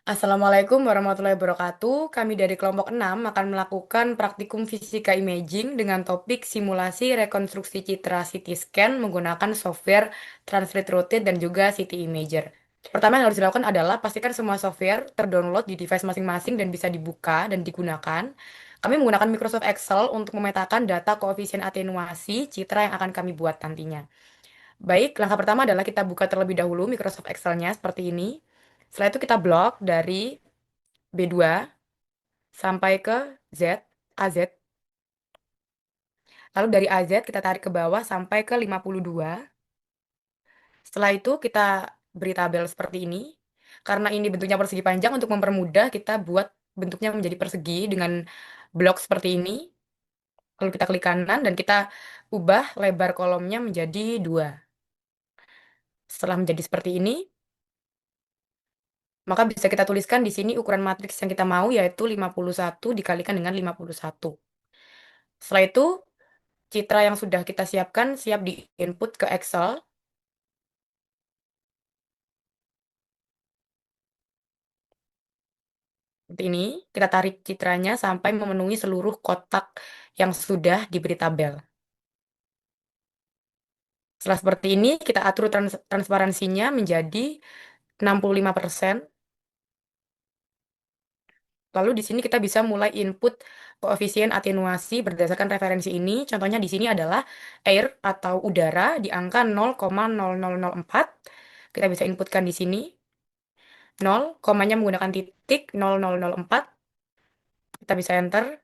Assalamualaikum warahmatullahi wabarakatuh. Kami dari kelompok 6 akan melakukan praktikum fisika imaging dengan topik simulasi rekonstruksi citra CT scan menggunakan software Translate Rotate dan juga CT Imager. Pertama yang harus dilakukan adalah pastikan semua software terdownload di device masing-masing dan bisa dibuka dan digunakan. Kami menggunakan Microsoft Excel untuk memetakan data koefisien atenuasi citra yang akan kami buat nantinya. Baik, langkah pertama adalah kita buka terlebih dahulu Microsoft Excel-nya seperti ini. Setelah itu kita blok dari B2 sampai ke Z, AZ. Lalu dari AZ kita tarik ke bawah sampai ke 52. Setelah itu kita beri tabel seperti ini. Karena ini bentuknya persegi panjang, untuk mempermudah kita buat bentuknya menjadi persegi dengan blok seperti ini. Lalu kita klik kanan dan kita ubah lebar kolomnya menjadi 2. Setelah menjadi seperti ini, maka bisa kita tuliskan di sini ukuran matriks yang kita mau, yaitu 51 dikalikan dengan 51. Setelah itu, citra yang sudah kita siapkan siap di input ke Excel. Seperti ini, kita tarik citranya sampai memenuhi seluruh kotak yang sudah diberi tabel. Setelah seperti ini, kita atur transparansinya menjadi 65%. Lalu di sini kita bisa mulai input koefisien atenuasi berdasarkan referensi ini. Contohnya di sini adalah air atau udara di angka 0,0004. Kita bisa inputkan di sini 0, komanya menggunakan titik 0004. Kita bisa enter.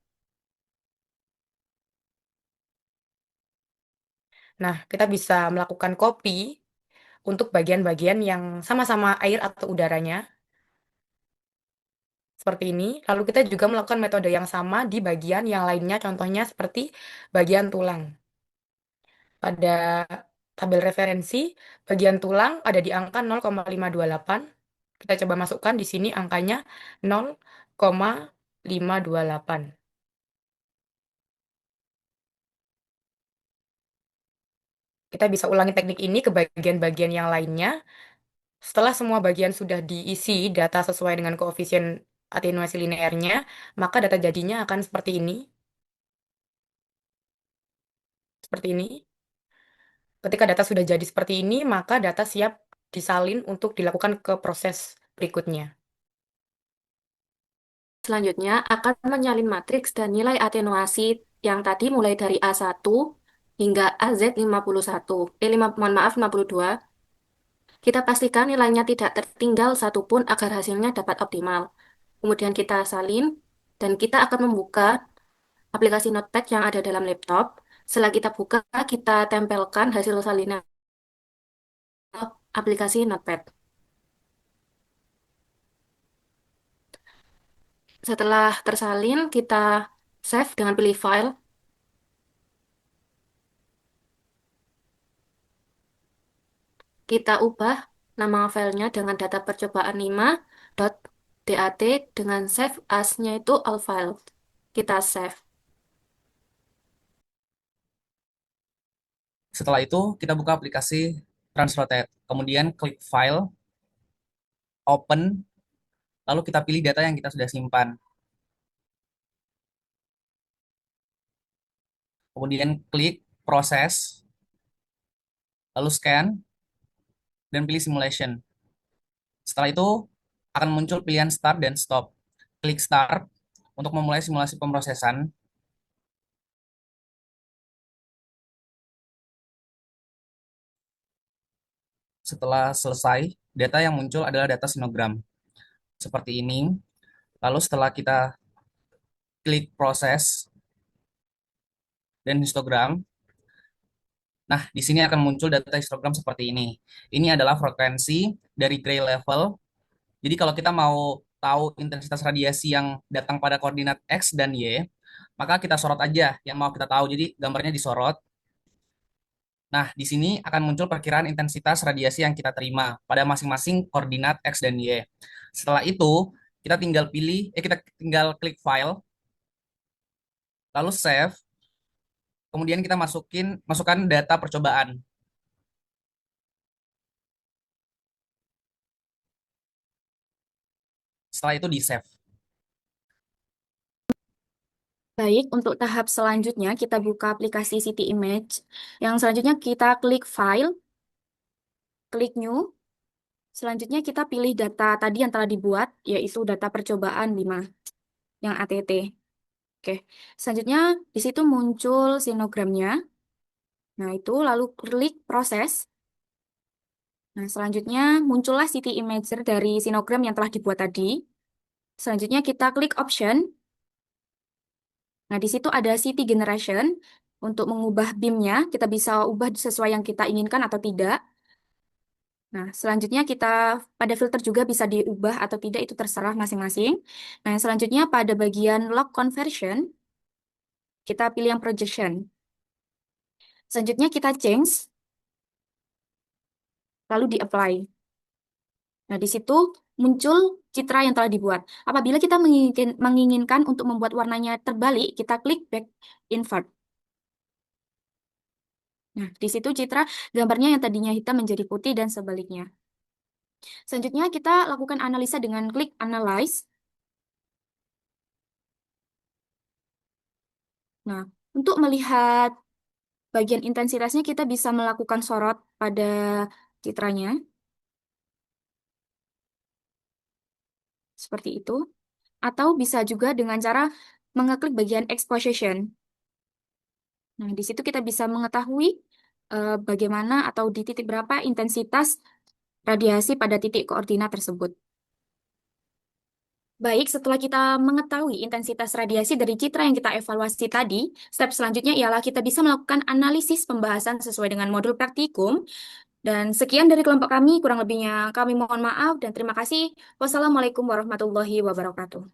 Nah, kita bisa melakukan copy untuk bagian-bagian yang sama-sama air atau udaranya. Seperti ini. Lalu kita juga melakukan metode yang sama di bagian yang lainnya, contohnya seperti bagian tulang. Pada tabel referensi, bagian tulang ada di angka 0,528. Kita coba masukkan di sini angkanya 0,528. Kita bisa ulangi teknik ini ke bagian-bagian yang lainnya. Setelah semua bagian sudah diisi data sesuai dengan koefisien atenuasi linearnya, maka data jadinya akan seperti ini. Seperti ini. Ketika data sudah jadi seperti ini, maka data siap disalin untuk dilakukan ke proses berikutnya. Selanjutnya akan menyalin matriks dan nilai atenuasi yang tadi mulai dari A1 hingga AZ51. Mohon maaf 52. Kita pastikan nilainya tidak tertinggal satupun agar hasilnya dapat optimal. Kemudian kita salin dan kita akan membuka aplikasi Notepad yang ada dalam laptop. Setelah kita buka, kita tempelkan hasil salinan ke aplikasi Notepad. Setelah tersalin, kita save dengan pilih file. Kita ubah nama filenya dengan data percobaan 5.dat dengan save as-nya itu all file. Kita save. Setelah itu, kita buka aplikasi Transrotate. Kemudian klik File, Open, lalu kita pilih data yang kita sudah simpan. Kemudian klik Proses, lalu Scan, dan pilih Simulation. Setelah itu, akan muncul pilihan Start dan Stop. Klik Start untuk memulai simulasi pemrosesan. Setelah selesai, data yang muncul adalah data sinogram. Seperti ini. Lalu setelah kita klik Proses dan histogram, nah, di sini akan muncul data histogram seperti ini. Ini adalah frekuensi dari gray level. Jadi kalau kita mau tahu intensitas radiasi yang datang pada koordinat X dan Y, maka kita sorot aja yang mau kita tahu. Jadi gambarnya disorot. Nah, di sini akan muncul perkiraan intensitas radiasi yang kita terima pada masing-masing koordinat X dan Y. Setelah itu, kita tinggal klik file, lalu save, kemudian kita masukkan data percobaan. Setelah itu di-save. Baik, untuk tahap selanjutnya kita buka aplikasi City Image. Yang selanjutnya kita klik File, klik New. Selanjutnya kita pilih data tadi yang telah dibuat, yaitu data percobaan 5 yang ATT. Oke, selanjutnya di situ muncul sinogramnya. Nah, itu lalu klik proses. Nah, selanjutnya muncullah city imager dari sinogram yang telah dibuat tadi. Selanjutnya kita klik option. Nah, di situ ada city generation. Untuk mengubah BIM-nya, kita bisa ubah sesuai yang kita inginkan atau tidak. Nah, selanjutnya kita pada filter juga bisa diubah atau tidak, itu terserah masing-masing. Nah, selanjutnya pada bagian log conversion, kita pilih yang projection. Selanjutnya kita change, lalu di-apply. Nah, di situ muncul citra yang telah dibuat. Apabila kita menginginkan untuk membuat warnanya terbalik, kita klik back invert. Nah, di situ citra gambarnya yang tadinya hitam menjadi putih dan sebaliknya. Selanjutnya kita lakukan analisa dengan klik analyze. Nah, untuk melihat bagian intensitasnya kita bisa melakukan sorot pada citranya. Seperti itu. Atau bisa juga dengan cara mengeklik bagian exposition. Nah, di situ kita bisa mengetahui bagaimana atau di titik berapa intensitas radiasi pada titik koordinat tersebut. Baik, setelah kita mengetahui intensitas radiasi dari citra yang kita evaluasi tadi, step selanjutnya ialah kita bisa melakukan analisis pembahasan sesuai dengan modul praktikum. Dan sekian dari kelompok kami, kurang lebihnya kami mohon maaf dan terima kasih. Wassalamualaikum warahmatullahi wabarakatuh.